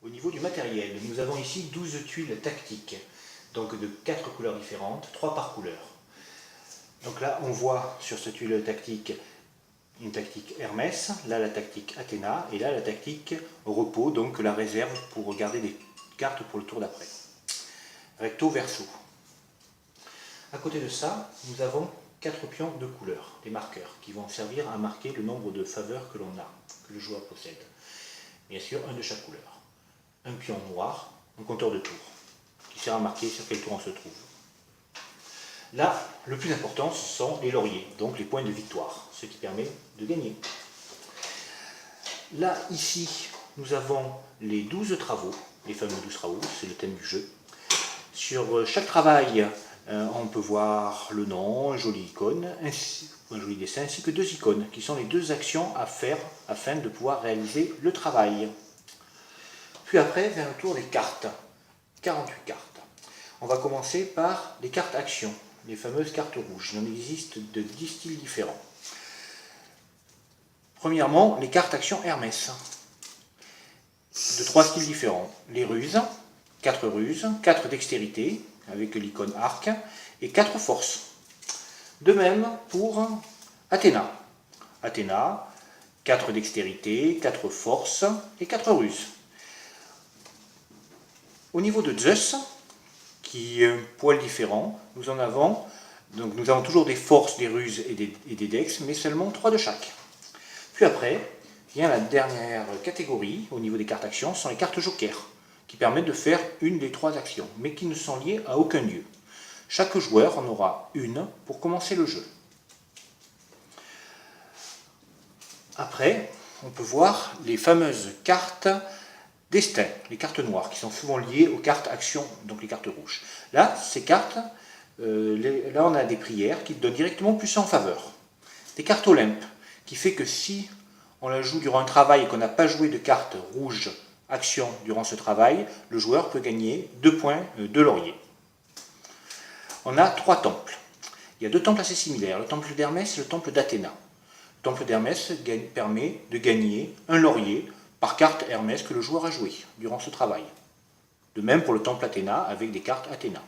Au niveau du matériel, nous avons ici 12 tuiles tactiques, donc de 4 couleurs différentes, 3 par couleur. Donc là, on voit sur cette tuile tactique une tactique Hermès, là la tactique Athéna, et là la tactique Repos, donc la réserve pour garder des cartes pour le tour d'après. Recto verso. À côté de ça, nous avons 4 pions de couleur, des marqueurs, qui vont servir à marquer le nombre de faveurs que l'on a, que le joueur possède. Bien sûr, un de chaque couleur. Un pion noir, un compteur de tours, qui sert à marquer sur quel tour on se trouve. Là, le plus important, ce sont les lauriers, donc les points de victoire, ce qui permet de gagner. Là, ici, nous avons les 12 travaux, les fameux 12 travaux, c'est le thème du jeu. Sur chaque travail, on peut voir le nom, une jolie icône, un joli dessin, ainsi que 2 icônes, qui sont les 2 actions à faire afin de pouvoir réaliser le travail. Puis après, vers le tour des cartes, 48 cartes. On va commencer par les cartes actions, les fameuses cartes rouges. Il en existe de 10 styles différents. Premièrement, les cartes actions Hermès, de 3 styles différents. Les ruses, 4 dextérité, avec l'icône arc, et 4 forces. De même pour Athéna. Athéna, 4 dextérité, 4 forces et 4 ruses. Au niveau de Zeus, qui est un poil différent, nous avons toujours des forces, des ruses et des dex, mais seulement 3 de chaque. Puis après, vient la dernière catégorie au niveau des cartes actions, ce sont les cartes jokers, qui permettent de faire une des 3 actions, mais qui ne sont liées à aucun dieu. Chaque joueur en aura une pour commencer le jeu. Après, on peut voir les fameuses cartes destin, les cartes noires, qui sont souvent liées aux cartes actions, donc les cartes rouges. Là, ces cartes, là on a des prières qui donnent directement plus en faveur. Des cartes Olympe, qui fait que si on la joue durant un travail et qu'on n'a pas joué de cartes rouges action durant ce travail, le joueur peut gagner 2 points de laurier. On a 3 temples. Il y a 2 temples assez similaires, le temple d'Hermès et le temple d'Athéna. Le temple d'Hermès permet de gagner un laurier par carte Hermès que le joueur a joué durant ce travail. De même pour le temple Athéna avec des cartes Athéna.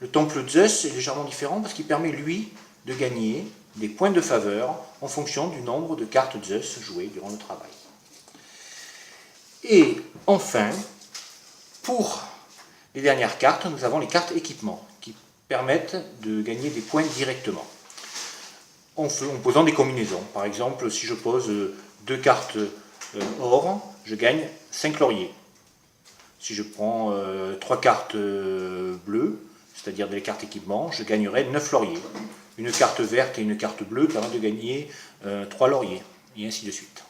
Le temple Zeus est légèrement différent parce qu'il permet lui de gagner des points de faveur en fonction du nombre de cartes Zeus jouées durant le travail. Et enfin, pour les dernières cartes, nous avons les cartes équipement qui permettent de gagner des points directement en posant des combinaisons. Par exemple, si je pose 2 cartes or, je gagne 5 lauriers. Si je prends 3 cartes bleues, c'est-à-dire des cartes équipement, je gagnerai 9 lauriers. Une carte verte et une carte bleue permettent de gagner 3 lauriers, et ainsi de suite.